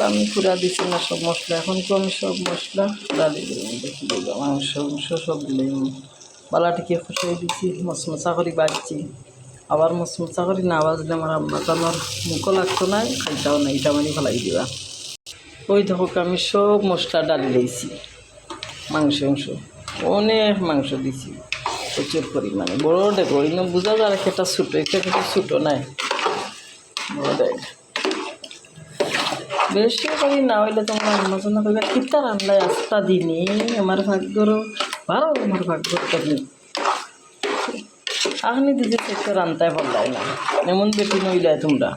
মশলা আমি পুরা দিচ্ছি না, সব মশলা এখন তো আমি সব মশলা ডালি দিলাম, দেখি দিলাম মাংস মাংস সব দিলাম, বালাটিকে ফুটাই দিচ্ছি, মশমশা করে বাজছি। আবার মশমশা করে না বাজলে আমার আম্মা তো আমার মুখও লাগতো না, খাইতাও না, এটা মানে ফেলাই দিবা। ওই দেখো আমি সব মশলা ডালি দিয়েছি, মাংস অনেক মাংস দিছি প্রচুর পরিমাণে, বড় দেখো এনে বোঝা যায় একটা ছোটো, একটা কিন্তু ছোটো নাই, বড় দেখ বেশি করি না হইলে তোমার আলোচনা করবে কিতা রান্নায় আস্তা দিনই আমার ভাগ্যরও ভালো, আমার ভাগ্যটা দিন আপনি দিদি একটু রান্তায় পারলাই না, এমন বেটি নইলাই তোমরা।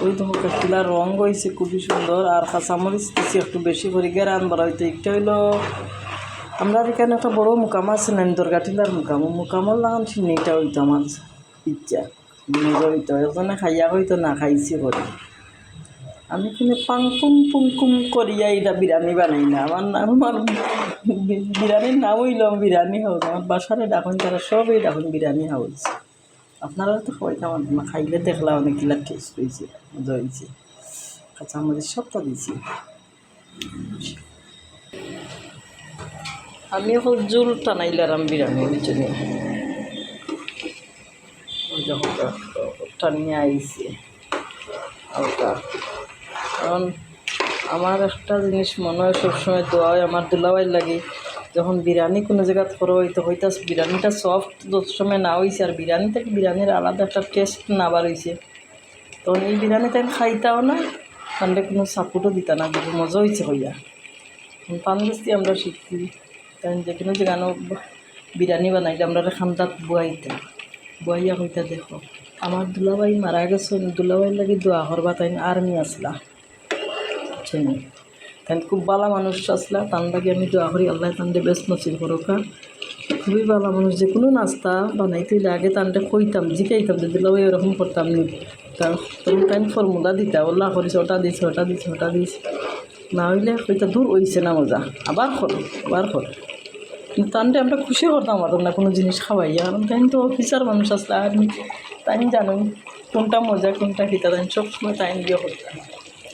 ওই তো কাকিলা রঙ হয়েছে খুবই সুন্দর, আর কাঁচামরিচ দিচ্ছি একটু বেশি করে গিয়ে রান্না হইতো। একটা হইলো আমরা এখানে একটা বড়ো মুকাম আছে না, দরগাটিলার মুকামল লাগান চিনিটা হইতো আমার ইচ্ছা নিজে হইতো, ওখানে খাইয়া হইতো না খাইছি করে আমি কিন্তু পুংকুম করিয়া এটা বিরিয়ানি বানাই না, আমার বিরিয়ানির নাম হইল বিরিয়ানি হাউস, আমার বাসারে ডাকুন তারা সবই ডাকুন বিরিয়ানি হাউস। আপনারা তো খাইতাম, খাইলে দেখলাম অনেকগুলা টেস্ট হয়েছে, মজা হয়েছে, কাঁচামরিচ সবটা দিয়েছি। আমি এখন জোল টানাইলাম বিরিয়ানির জন্য, টানিয়ে আইছে হালকা। কারণ আমার একটা জিনিস মনে হয় সবসময় দোয়া হয় আমার দুলাভাইয়ের লাগে, যখন বিরিয়ানি কোনো জায়গায় করো হইতো হইতাস বিরিয়ানিটা সফট যত সময় না হয়েছে, আর বিরিয়ানি থেকে বিরিয়ানির আলাদা একটা টেস্ট না বার হয়েছে, তখন এই বিরিয়ানি তাই খাইতাও না, তাহলে কোনো সাপোর্টও দিতা না, কিন্তু মজা হয়েছে হইয়া। পানবস্তি আমরা শিখছি, কারণ যে কোনো জায়গানো বিরিয়ানি বানাইলে আমরা খান্দাত বুয়াইয়া হইতা দেখো আমার দুলাভাই মারা গেছেন, দুলাভাইয়ের লাগে দোয়া করবা, তাই আর্মি আসলা চিনি, তাই খুব ভালো মানুষ আসলা, তার লাগে আমি দোয়া করি আল্লাহ তান্ডে বেশ নসিব করোকা, খুবই ভালো মানুষ। যে কোনো নাস্তা বানাইতে হইলে আগে তান্ডে কইতাম জিকাইতাম যে দুলাভাই ওরকম করতাম নি, তখন টাইম ফর্মুলা দিতা ওল্লা করিস ওটা দিস না হইলে কইতা দূর হইছে না মজা, আবার কর কিন্তু তান্ডে আমরা খুশি করতাম আর না কোনো জিনিস খাওয়াইয়া, কারণ তাই তো অফিসার মানুষ আসলে আর তাই জানুন কোনটা মজা কোনটা খিতা, তাই সবসময় টাইম দিয়ে করতাম,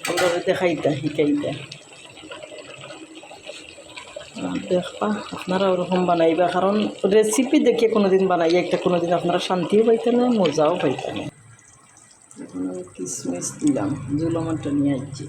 আমরা দেখাইতা শিকাইতা। দেখবা আপনারা ওরকম বানাইবা, কারণ রেসিপি দেখে কোনোদিন বানাইয়া একটা কোনোদিন আপনারা শান্তিও পাইতে না, মজাও পাইতে না। কিশমিশ দিলাম, জুল আমারটা নিয়ে আসছি।